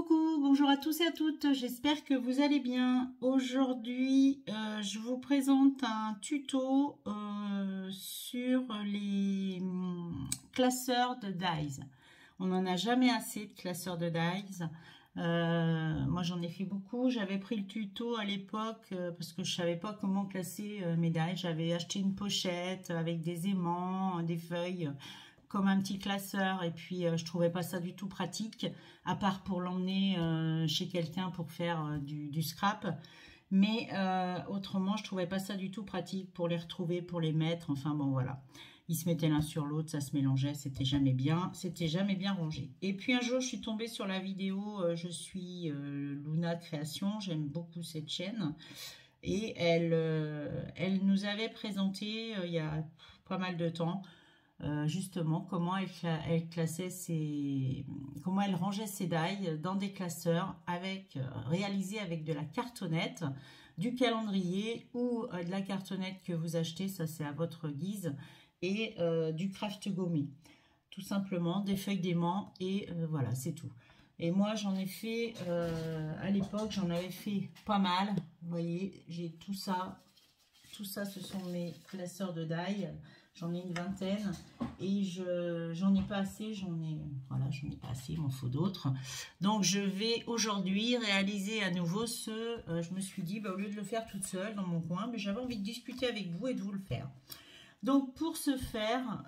Coucou, bonjour à tous et à toutes, j'espère que vous allez bien. Aujourd'hui, je vous présente un tuto sur les classeurs de dies. On n'en a jamais assez de classeurs de dies. Moi, j'en ai fait beaucoup. J'avais pris le tuto à l'époque parce que je savais pas comment classer mes dies. J'avais acheté une pochette avec des aimants, des feuilles comme un petit classeur et puis je trouvais pas ça du tout pratique à part pour l'emmener chez quelqu'un pour faire du scrap, mais autrement je trouvais pas ça du tout pratique pour les retrouver, pour les mettre, enfin bon voilà, ils se mettaient l'un sur l'autre, ça se mélangeait, c'était jamais bien rangé. Et puis un jour je suis tombée sur la vidéo, je suis Luna Création, j'aime beaucoup cette chaîne et elle nous avait présenté il y a pas mal de temps justement comment elle classait comment elle rangeait ses dies dans des classeurs réalisés avec de la cartonnette, du calendrier ou de la cartonnette que vous achetez, ça c'est à votre guise, et du craft gommé, tout simplement des feuilles d'aimant et voilà, c'est tout. Et moi j'en ai fait à l'époque, j'en avais fait pas mal, vous voyez, j'ai tout ça ce sont mes classeurs de die. J'en ai une vingtaine et j'en ai pas assez, j'en ai pas assez, il m'en faut d'autres. Donc je vais aujourd'hui réaliser à nouveau je me suis dit, au lieu de le faire toute seule dans mon coin, mais j'avais envie de discuter avec vous et de vous le faire. Donc pour ce faire,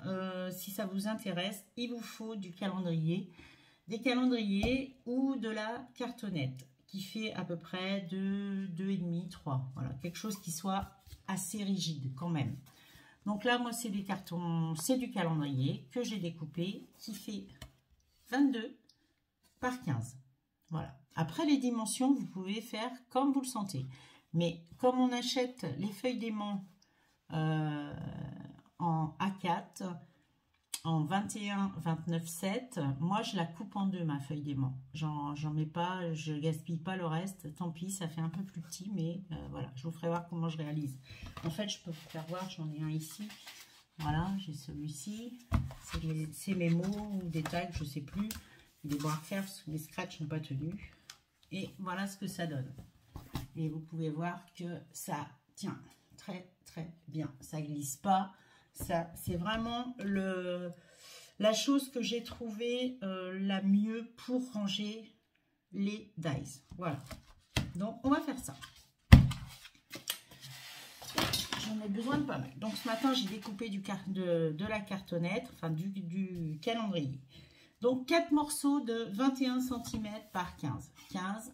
si ça vous intéresse, il vous faut du calendrier, des calendriers ou de la cartonnette qui fait à peu près 2,5, 3. Voilà, quelque chose qui soit assez rigide quand même. Donc là, moi, c'est des cartons, c'est du calendrier que j'ai découpé qui fait 22 par 15. Voilà. Après, les dimensions, vous pouvez faire comme vous le sentez. Mais comme on achète les feuilles d'aimant en A4, en 21, 29, 7, moi, je la coupe en deux, ma feuille d'aimant. J'en mets pas, je gaspille pas le reste. Tant pis, ça fait un peu plus petit, mais voilà, je vous ferai voir comment je réalise. En fait, je peux vous faire voir, j'en ai un ici. Voilà, j'ai celui-ci. C'est mes mots ou des tags, je sais plus. Des bons à refaire parce que les scratchs n'ont pas tenu. Et voilà ce que ça donne. Et vous pouvez voir que ça tient très, très bien. Ça glisse pas. Ça, c'est vraiment la chose que j'ai trouvée la mieux pour ranger les dies. Voilà. Donc, on va faire ça. J'en ai besoin de pas mal. Donc, ce matin, j'ai découpé de la cartonnette, enfin du calendrier. Donc, 4 morceaux de 21 cm par 15. 15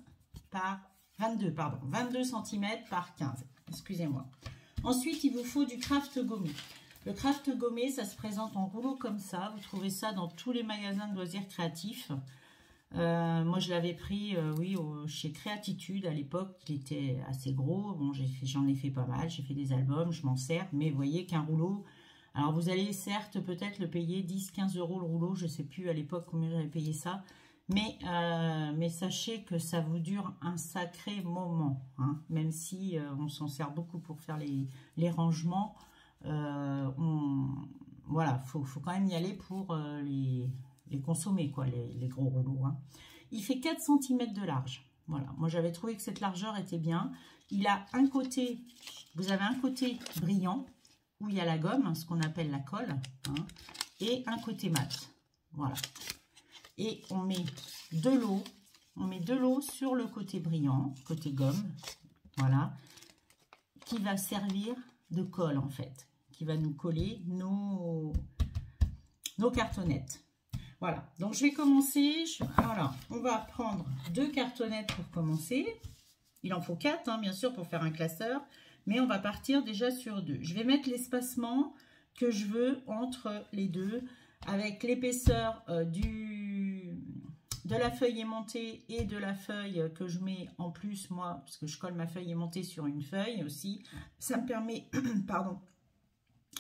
par 22, pardon. 22 cm par 15. Excusez-moi. Ensuite, il vous faut du craft gommé. Le craft gommé, ça se présente en rouleau comme ça. Vous trouvez ça dans tous les magasins de loisirs créatifs. Moi, je l'avais pris, oui, chez Créatitude à l'époque. Il était assez gros. Bon, j'en ai fait pas mal. J'ai fait des albums, je m'en sers. Mais vous voyez qu'un rouleau... Alors, vous allez certes peut-être le payer 10-15 € le rouleau. Je ne sais plus à l'époque combien j'avais payé ça. Mais sachez que ça vous dure un sacré moment. Hein, même si on s'en sert beaucoup pour faire les rangements. Voilà, faut quand même y aller pour les consommer, quoi, les gros rouleaux. Hein. Il fait 4 cm de large. Voilà, moi j'avais trouvé que cette largeur était bien. Il a un côté, vous avez un côté brillant où il y a la gomme, ce qu'on appelle la colle, hein, et un côté mat. Voilà. Et on met de l'eau. On met de l'eau sur le côté brillant, côté gomme. Voilà. Qui va servir de colle en fait. Qui va nous coller nos cartonnettes. Voilà. Donc je vais commencer. Alors, on va prendre 2 cartonnettes pour commencer. Il en faut 4, hein, bien sûr, pour faire un classeur. Mais on va partir déjà sur 2. Je vais mettre l'espacement que je veux entre les deux, avec l'épaisseur de la feuille aimantée et de la feuille que je mets en plus, moi, parce que je colle ma feuille aimantée sur une feuille aussi. Ça me permet, pardon,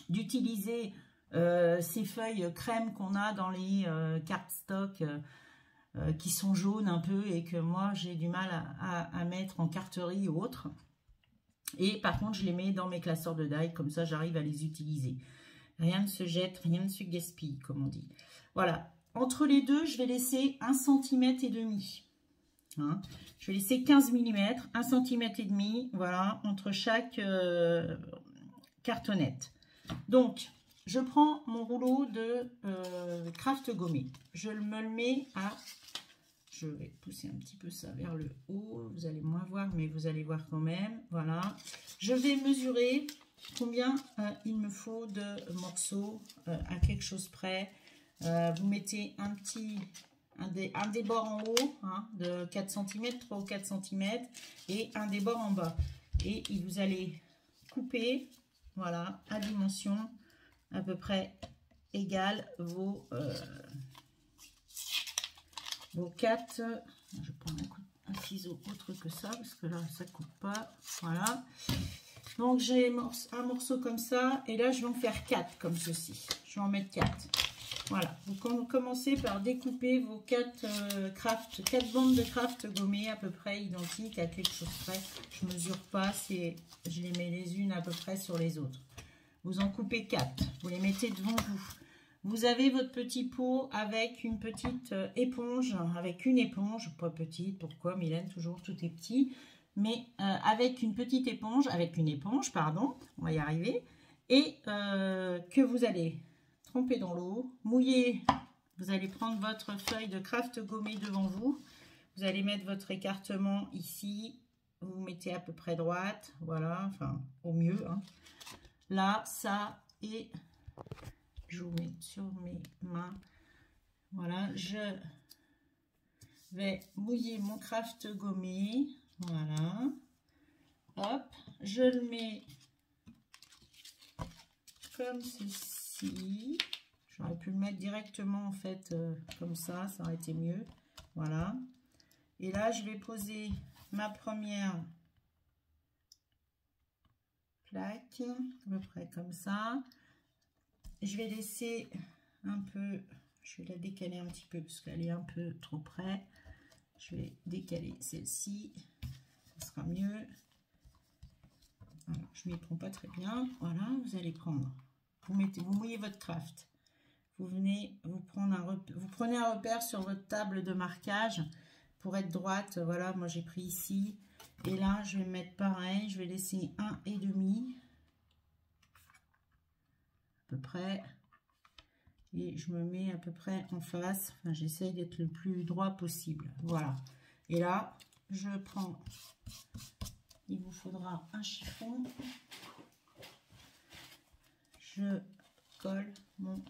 d'utiliser ces feuilles crème qu'on a dans les cardstock qui sont jaunes un peu et que moi, j'ai du mal à mettre en carterie ou autre. Et par contre, je les mets dans mes classeurs de die, comme ça, j'arrive à les utiliser. Rien ne se jette, rien ne se gaspille, comme on dit. Voilà. Entre les deux, je vais laisser 1,5 cm. Hein. Je vais laisser 15 mm, 1 cm et demi, voilà, entre chaque cartonnette. Donc, je prends mon rouleau de craft gommé. Je me le mets à... Je vais pousser un petit peu ça vers le haut. Vous allez moins voir, mais vous allez voir quand même. Voilà. Je vais mesurer combien il me faut de morceaux à quelque chose près. Vous mettez un débord en haut hein, de 4 cm, 3 ou 4 cm et un débord en bas. Et vous allez couper, voilà, à dimension à peu près égale vos 4. Je prends un ciseau autre que ça parce que là ça coupe pas. Voilà. Donc j'ai un morceau comme ça et là je vais en faire 4 comme ceci. Je vais en mettre 4. Voilà. Vous commencez par découper vos 4 bandes de craft gommées à peu près identiques à quelque chose près. Je mesure pas, je les mets les unes à peu près sur les autres. Vous en coupez 4. Vous les mettez devant vous. Vous avez votre petit pot avec une petite éponge, avec une éponge, pas petite, pourquoi Mylène, toujours tout est petit, mais avec une petite éponge, pardon, on va y arriver, et que vous allez tremper dans l'eau, mouiller, vous allez prendre votre feuille de craft gommée devant vous, vous allez mettre votre écartement ici, vous mettez à peu près droite, voilà, enfin au mieux, hein. Là, ça, et... je vous mets sur mes mains. Voilà, je vais mouiller mon craft gommé. Voilà. Hop, je le mets comme ceci. J'aurais pu le mettre directement en fait comme ça aurait été mieux. Voilà. Et là, je vais poser ma première plaque, à peu près comme ça. Je vais laisser un peu, je vais la décaler un petit peu parce qu'elle est un peu trop près. Je vais décaler celle-ci, ça sera mieux. Voilà, je ne m'y prends pas très bien. Voilà, vous allez prendre, vous mouillez votre craft. Vous prenez un repère sur votre table de marquage pour être droite. Voilà, moi j'ai pris ici. Et là, je vais mettre pareil, je vais laisser 1,5 à peu près. Et je me mets à peu près en face. Enfin, j'essaie d'être le plus droit possible. Voilà. Et là, je prends... Il vous faudra un chiffon. Je colle mon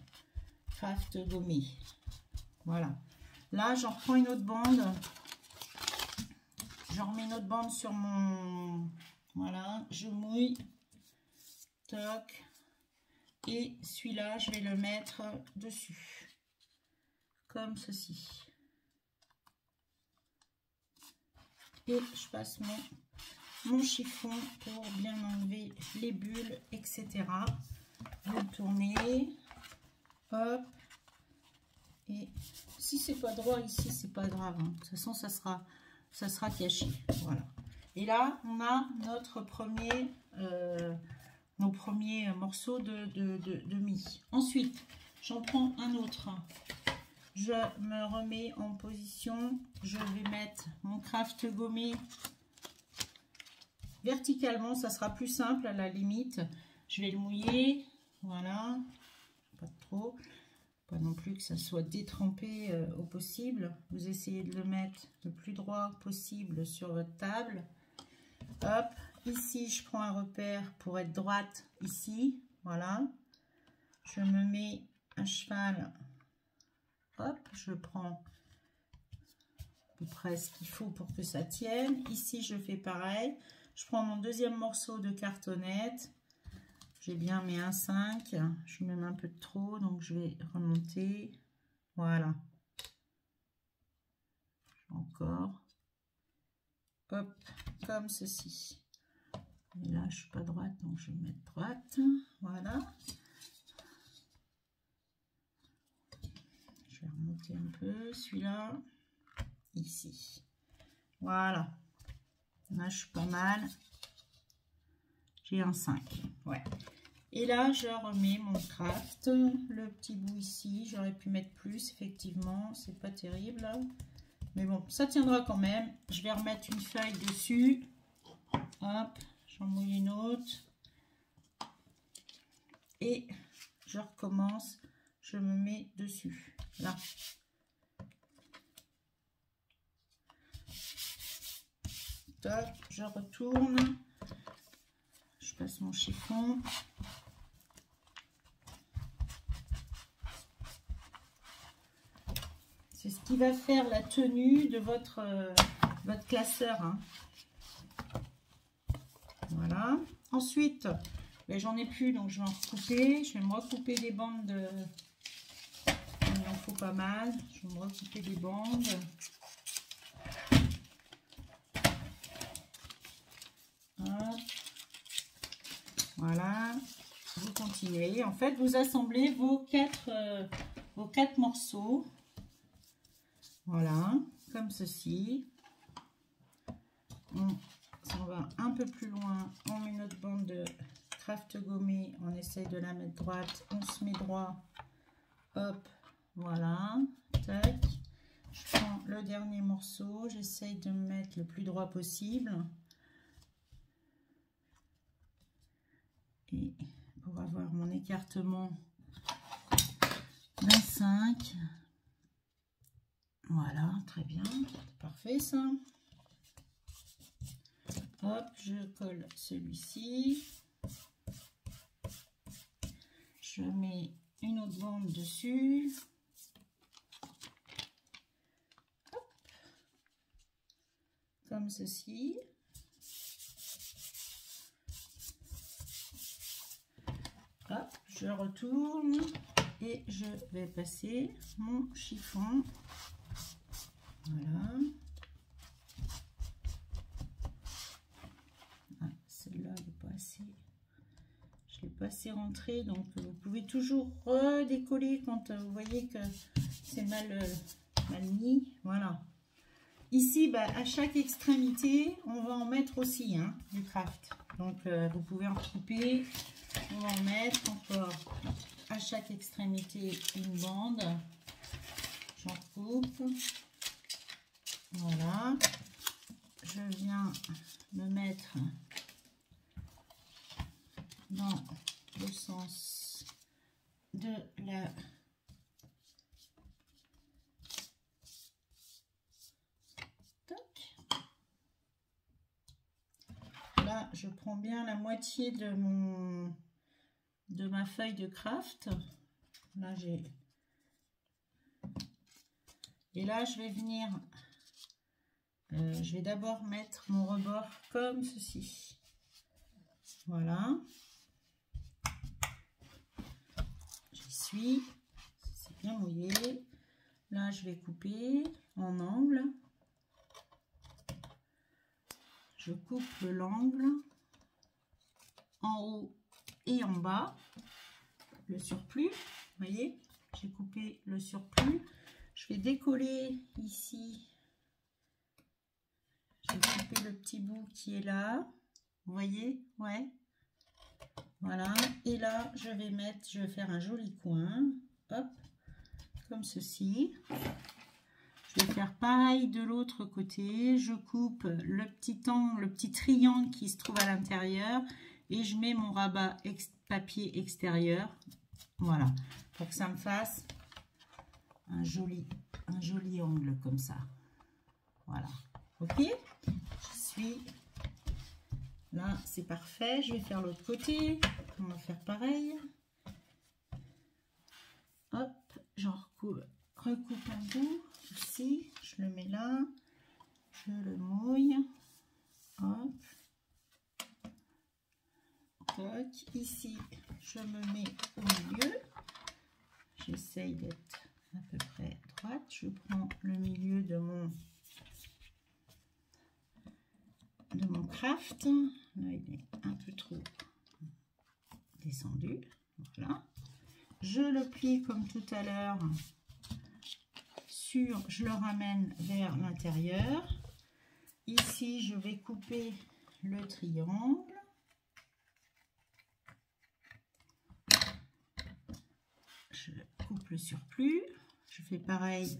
craft gommé. Voilà. Là, j'en reprends une autre bande. J'en remets une autre bande sur mon... Voilà. Je mouille. Toc. Et celui-là, je vais le mettre dessus. Comme ceci. Et je passe mon chiffon pour bien enlever les bulles, etc. Vous tournez. Hop. Et si c'est pas droit ici, c'est pas grave. Hein. De toute façon, ça sera caché. Voilà. Et là, on a notre premier... nos premiers morceaux de mie. Ensuite, j'en prends un autre. Je me remets en position. Je vais mettre mon craft gommé verticalement. Ça sera plus simple à la limite. Je vais le mouiller. Voilà. Pas trop. Pas non plus que ça soit détrempé au possible. Vous essayez de le mettre le plus droit possible sur votre table. Hop. Ici, je prends un repère pour être droite ici. Voilà. Je me mets à cheval. Hop, je prends à peu près ce qu'il faut pour que ça tienne. Ici, je fais pareil. Je prends mon deuxième morceau de cartonnette. J'ai bien mes 1,5. Je suis même un peu de trop, donc je vais remonter. Voilà. Encore. Hop, comme ceci. Et là, je suis pas droite, donc je vais mettre droite. Voilà. Je vais remonter un peu celui-là. Ici. Voilà. Là, je suis pas mal. J'ai un 5. Ouais. Et là, je remets mon craft. Le petit bout ici. J'aurais pu mettre plus, effectivement. C'est pas terrible. Mais bon, ça tiendra quand même. Je vais remettre une feuille dessus. Hop, j'en mouille une autre. Et je recommence. Je me mets dessus. Là. Top, je retourne. Je passe mon chiffon. C'est ce qui va faire la tenue de votre classeur. Hein. Voilà. Ensuite, ben, j'en ai plus, donc je vais en recouper. Je vais me recouper des bandes de... Il en faut pas mal. Je vais me recouper des bandes. Hop. Voilà. Vous continuez. En fait, vous assemblez vos quatre morceaux. Voilà, comme ceci. On s'en va un peu plus loin. On met notre bande de craft gommée. On essaye de la mettre droite. On se met droit. Hop, voilà. Tac. Je prends le dernier morceau. J'essaye de me mettre le plus droit possible. Et pour avoir mon écartement 25. Voilà, très bien, parfait ça. Hop, je colle celui-ci. Je mets une autre bande dessus. Hop. Comme ceci. Hop, je retourne et je vais passer mon chiffon. Voilà. Ah, celle-là, elle n'est pas assez. Je ne l'ai pas assez rentrée, donc vous pouvez toujours redécoller quand vous voyez que c'est mal mis. Voilà. Ici, bah, à chaque extrémité, on va en mettre aussi hein, du craft. Donc vous pouvez en recouper. On va en mettre encore à chaque extrémité une bande. J'en coupe. Voilà, je viens me mettre dans le sens de la toc. Là, je prends bien la moitié de ma feuille de craft. Là, j'ai et là, je vais venir. Je vais d'abord mettre mon rebord comme ceci. Voilà. J'y suis. C'est bien mouillé. Là, je vais couper en angle. Je coupe l'angle en haut et en bas. Le surplus. Vous voyez, j'ai coupé le surplus. Je vais décoller ici. J'ai coupé le petit bout qui est là. Vous voyez? Ouais. Voilà. Et là, je vais faire un joli coin. Hop. Comme ceci. Je vais faire pareil de l'autre côté. Je coupe le petit triangle qui se trouve à l'intérieur. Et je mets mon rabat papier extérieur. Voilà. Pour que ça me fasse un joli angle comme ça. Voilà. Ok, je suis là, c'est parfait. Je vais faire l'autre côté. On va faire pareil. Hop, j'en recoupe un bout ici. Je le mets là. Je le mouille. Hop. Toc. Ici, je me mets au milieu. J'essaye d'être à peu près droite. Je prends le milieu de mon craft. Là, il est un peu trop descendu. Voilà. Je le plie comme tout à l'heure. Je le ramène vers l'intérieur. Ici, je vais couper le triangle. Je coupe le surplus. Je fais pareil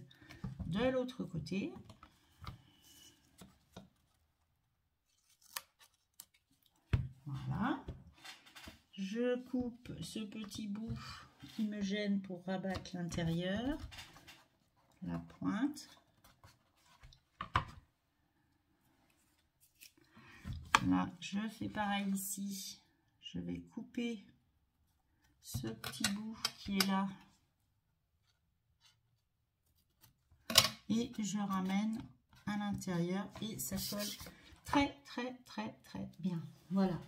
de l'autre côté. Voilà. Je coupe ce petit bout qui me gêne pour rabattre l'intérieur, la pointe. Là, je fais pareil ici. Je vais couper ce petit bout qui est là. Et je ramène à l'intérieur et ça colle très bien. Voilà.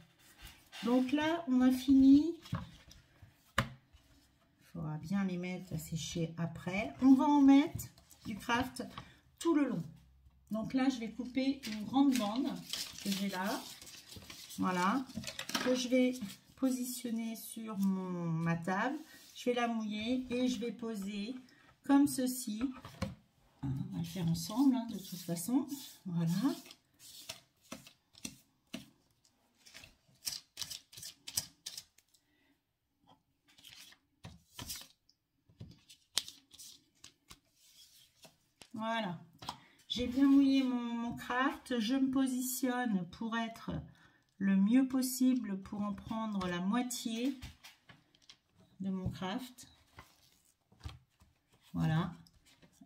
Donc là, on a fini. Il faudra bien les mettre à sécher après. On va en mettre du craft tout le long. Donc là, je vais couper une grande bande que j'ai là. Voilà. Que je vais positionner sur ma table. Je vais la mouiller et je vais poser comme ceci. On va le faire ensemble, hein, de toute façon. Voilà. Voilà. J'ai bien mouillé mon craft. Je me positionne pour être le mieux possible pour en prendre la moitié de mon craft. Voilà.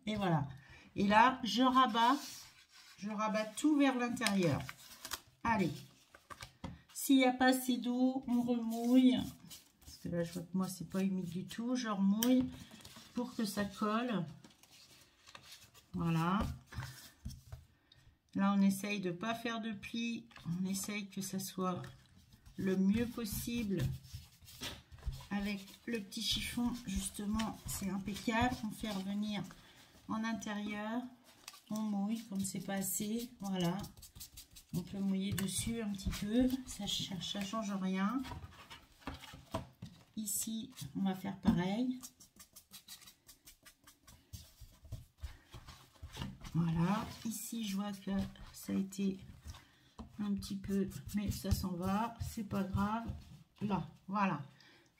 Et voilà. Et là, je rabats tout vers l'intérieur. Allez. S'il n'y a pas assez d'eau, on remouille. Parce que là, je vois que moi, c'est pas humide du tout. Je remouille pour que ça colle. Voilà. Là, on essaye de ne pas faire de plis. On essaye que ça soit le mieux possible. Avec le petit chiffon, justement, c'est impeccable. On fait revenir en intérieur. On mouille comme c'est pas assez. Voilà. On peut mouiller dessus un petit peu. Ça change rien. Ici, on va faire pareil. Voilà. Ici, je vois que ça a été un petit peu, mais ça s'en va. C'est pas grave. Là, voilà.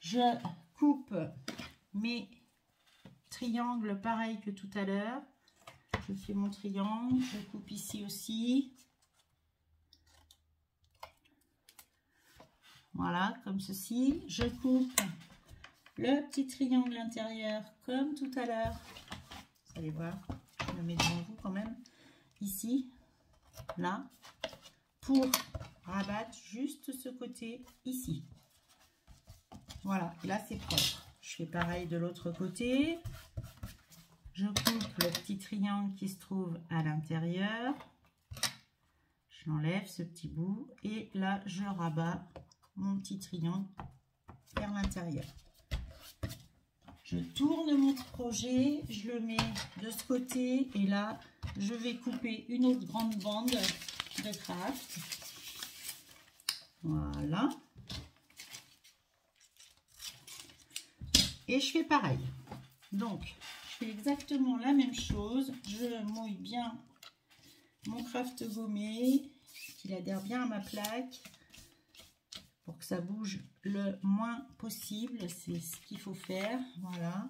Je coupe mes triangles pareil que tout à l'heure. Je fais mon triangle. Je coupe ici aussi. Voilà, comme ceci. Je coupe le petit triangle intérieur comme tout à l'heure. Vous allez voir, je le mets devant vous quand même. Ici, là, pour rabattre juste ce côté ici. Voilà, et là c'est propre. Je fais pareil de l'autre côté. Je coupe le petit triangle qui se trouve à l'intérieur. Je l'enlève ce petit bout et là je rabats mon petit triangle vers l'intérieur. Je tourne mon projet, je le mets de ce côté et là je vais couper une autre grande bande de craft. Voilà. Et je fais pareil. Donc, je fais exactement la même chose. Je mouille bien mon craft gommé, qu'il adhère bien à ma plaque, pour que ça bouge le moins possible. C'est ce qu'il faut faire. Voilà.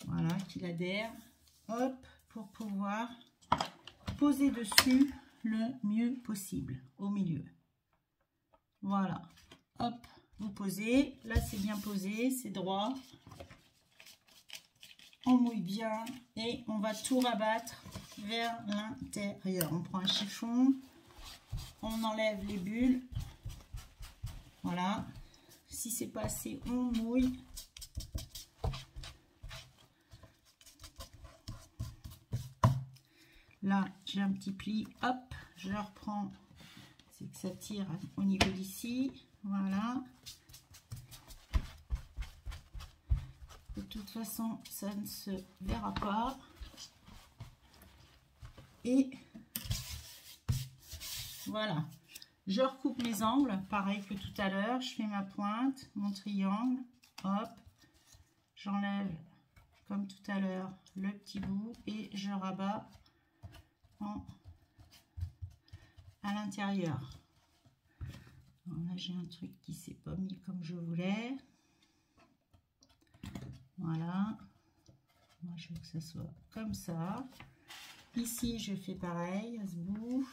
Voilà, qu'il adhère. Hop, pour pouvoir poser dessus le mieux possible, au milieu. Voilà. Hop. Vous posez, là c'est bien posé, c'est droit. On mouille bien et on va tout rabattre vers l'intérieur. On prend un chiffon, on enlève les bulles. Voilà. Si c'est pas assez, on mouille. Là, j'ai un petit pli, hop, je reprends. C'est que ça tire au niveau d'ici. Voilà. De toute façon, ça ne se verra pas. Et voilà. Je recoupe mes angles, pareil que tout à l'heure. Je fais ma pointe, mon triangle. Hop. J'enlève, comme tout à l'heure, le petit bout et je rabats à l'intérieur. Là, j'ai un truc qui s'est pas mis comme je voulais. Voilà. Moi, je veux que ça soit comme ça. Ici, je fais pareil à ce bout.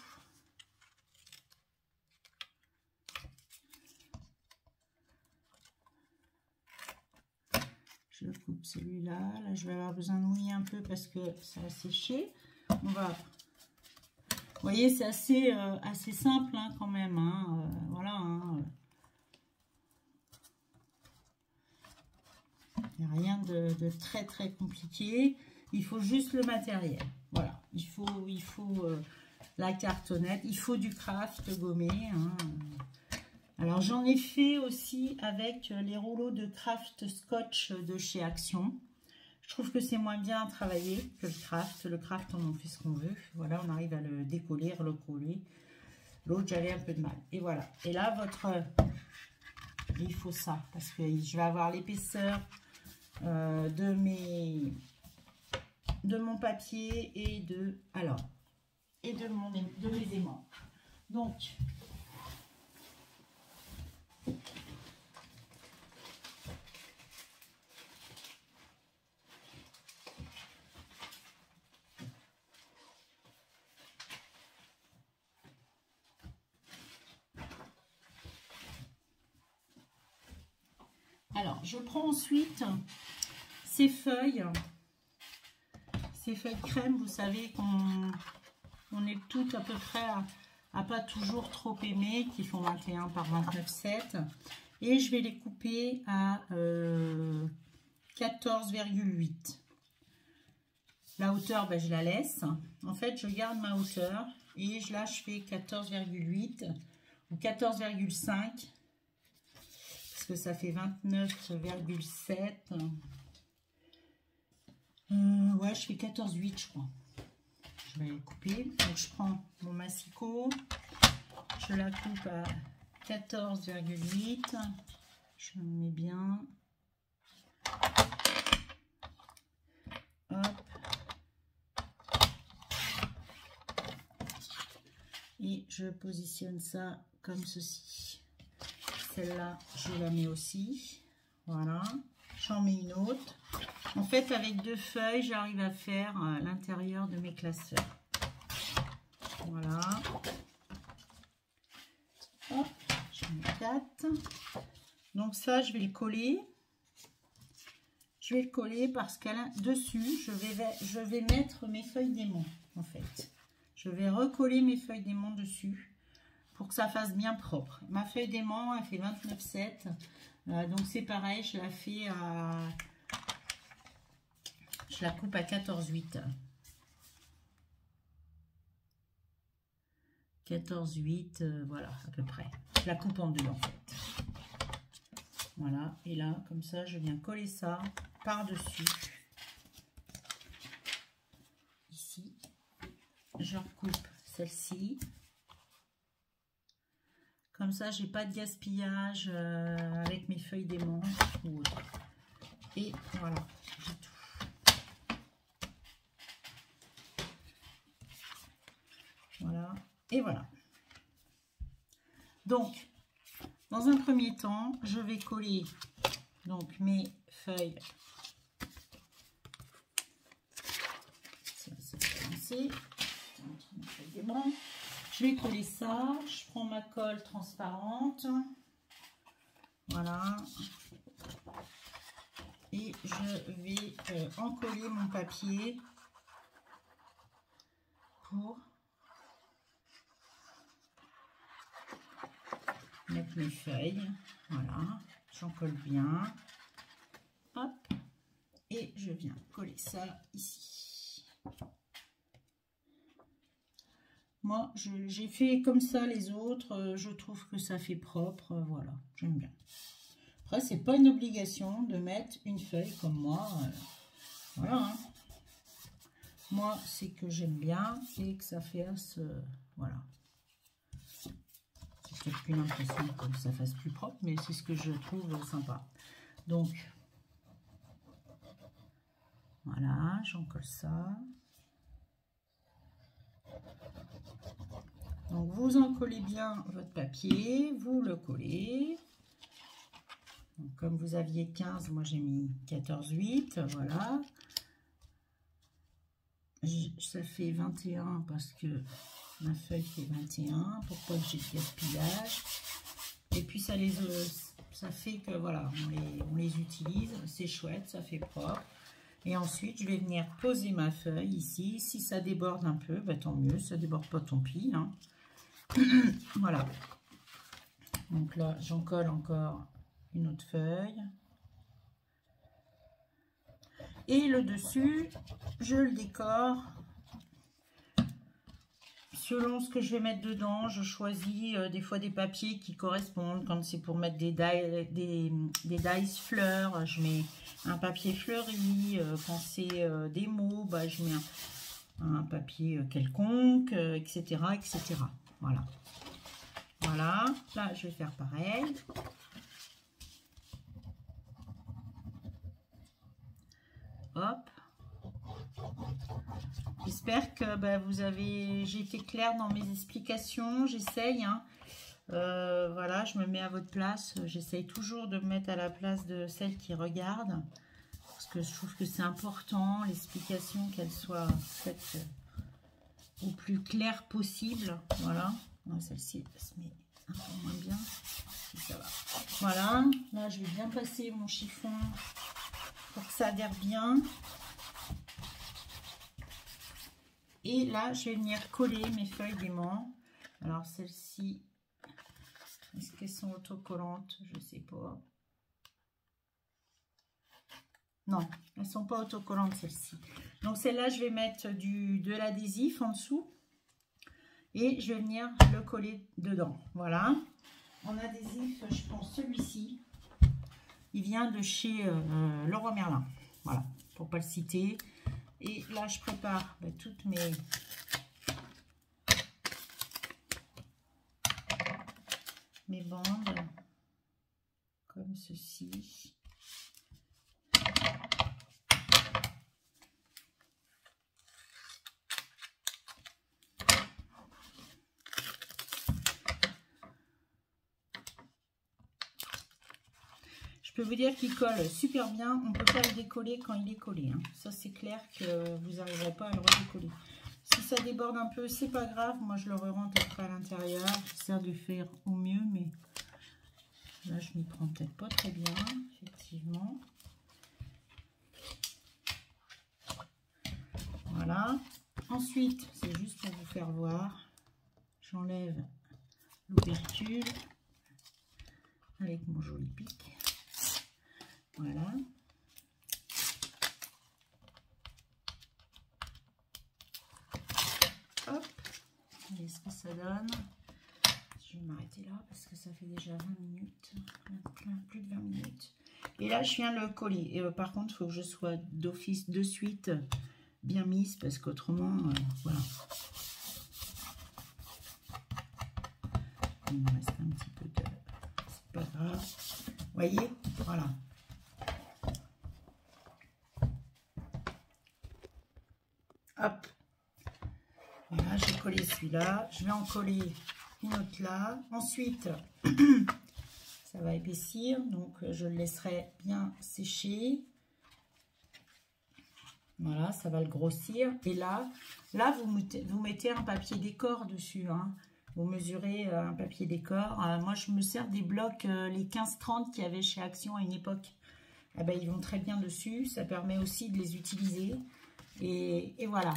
celui-là. Là, je vais avoir besoin de mouiller un peu parce que ça va sécher. On va... Vous voyez, c'est assez simple hein, quand même. Hein, voilà. Hein, il n'y a rien de très très compliqué. Il faut juste le matériel. Voilà. Il faut la cartonnette. Il faut du craft gommé. Hein. Alors, j'en ai fait aussi avec les rouleaux de craft scotch de chez Action. Je trouve que c'est moins bien travaillé que le craft. Le craft, on en fait ce qu'on veut. Voilà, on arrive à le décoller, recoller. L'autre, j'avais un peu de mal. Et voilà. Et là, il faut ça. Parce que je vais avoir l'épaisseur de mon papier et de mes aimants. Donc, je prends ensuite ces feuilles crème. Vous savez qu'on est toutes à peu près à pas toujours trop aimer, qui font 21 par 29,7. Et je vais les couper à 14,8. La hauteur, ben, je la laisse. En fait, je garde ma hauteur et là, je fais 14,8 ou 14,5. Parce que ça fait 29,7. Ouais, je fais 14,8, je crois. Je vais couper. Donc, je prends mon massicot. Je la coupe à 14,8. Je me mets bien. Hop. Et je positionne ça comme ceci. Celle-là, je la mets aussi. Voilà. J'en mets une autre. En fait, avec 2 feuilles, j'arrive à faire l'intérieur de mes classeurs. Voilà. Hop, j'en mets 4. Donc ça, je vais le coller. Je vais le coller parce qu'à dessus, je vais mettre mes feuilles d'aimant, en fait. Je vais recoller mes feuilles d'aimant dessus pour que ça fasse bien propre. Ma feuille d'aimant, elle fait 29,7. Donc c'est pareil, je la fais à... Je la coupe à 14,8. 14,8, voilà, à peu près. Je la coupe en 2, en fait. Voilà, et là, comme ça, je viens coller ça par-dessus. Ici. Je recoupe celle-ci. Comme ça, j'ai pas de gaspillage avec mes feuilles d'aimant ou autre. Et voilà, j'ai tout. Voilà, et voilà. Donc, dans un premier temps, je vais coller donc mes feuilles. Ça va commencer. Je vais coller ça. Je prends ma colle transparente. Voilà. Et je vais encoller mon papier pour mettre mes feuilles. Voilà. J'en colle bien. Hop. Et je viens coller ça ici. Moi, j'ai fait comme ça les autres. Je trouve que ça fait propre. Voilà, j'aime bien. Après, c'est pas une obligation de mettre une feuille comme moi. Voilà. Hein. Moi, c'est que j'aime bien et que ça fasse... voilà. C'est peut-être une impression que ça fasse plus propre, mais c'est ce que je trouve sympa. Donc, voilà, j'en colle ça. Donc, vous en collez bien votre papier, vous le collez. Donc, comme vous aviez 15, moi j'ai mis 14,8, voilà. Ça fait 21 parce que ma feuille fait 21, pour pas que j'ai de gaspillage. Et puis, ça Ça fait que voilà, on les utilise, c'est chouette, ça fait propre. Et ensuite, je vais venir poser ma feuille ici. Si ça déborde un peu, bah, tant mieux. Ça déborde pas, tant pis. Hein. Voilà. Donc là, j'en colle encore une autre feuille. Et le dessus, je le décore. Selon ce que je vais mettre dedans, je choisis des fois des papiers qui correspondent. Quand c'est pour mettre des dice fleurs, je mets un papier fleuri. Quand c'est des mots, bah, je mets un papier quelconque, etc., etc. Voilà. Voilà. Là, je vais faire pareil. Hop. J'espère que j'ai été claire dans mes explications. J'essaye. Hein. Voilà, je me mets à votre place. J'essaye toujours de me mettre à la place de celle qui regarde. Parce que je trouve que c'est important, l'explication, qu'elle soit faite au plus clair possible. Voilà. Celle-ci, elle se met un peu moins bien. Ça va. Voilà. Là, je vais bien passer mon chiffon pour que ça adhère bien. Et là, je vais venir coller mes feuilles d'aimant. Alors, celles-ci, est-ce qu'elles sont autocollantes? Je ne sais pas. Non, elles ne sont pas autocollantes, celles-ci. Donc, celle-là, je vais mettre de l'adhésif en dessous. Et je vais venir le coller dedans. Voilà. En adhésif, je prends celui-ci. Il vient de chez Leroy Merlin. Voilà, pour ne pas le citer. Et là, je prépare toutes mes bandes, comme ceci. Je peux vous dire qu'il colle super bien. On ne peut pas le décoller quand il est collé. Hein. Ça, c'est clair que vous n'arriverez pas à le redécoller. Si ça déborde un peu, c'est pas grave. Moi, je le rentre après à l'intérieur. J'essaie de faire au mieux, mais là, je m'y prends peut-être pas très bien, effectivement. Voilà. Ensuite, c'est juste pour vous faire voir. J'enlève l'ouverture avec mon joli pic. Voilà. Hop. Regardez ce que ça donne. Je vais m'arrêter là parce que ça fait déjà 20 minutes. Plus de 20 minutes. Et là, je viens le coller. Et par contre, il faut que je sois d'office de suite bien mise parce qu'autrement, voilà. Il me reste un petit peu de... C'est pas grave. Vous voyez? Voilà. Hop, voilà, j'ai collé celui-là. Je vais en coller une autre là. Ensuite, ça va épaissir, donc je le laisserai bien sécher. Voilà, ça va le grossir. Et là vous mettez un papier décor dessus. Hein. Vous mesurez un papier décor. Moi, je me sers des blocs, les 15-30 qu'il y avait chez Action à une époque. Eh ben, ils vont très bien dessus. Ça permet aussi de les utiliser. Et voilà.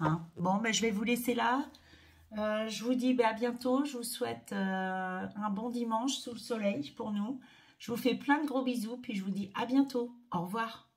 Hein. Bon, ben, je vais vous laisser là. Je vous dis à bientôt. Je vous souhaite un bon dimanche sous le soleil pour nous. Je vous fais plein de gros bisous. Puis je vous dis à bientôt. Au revoir.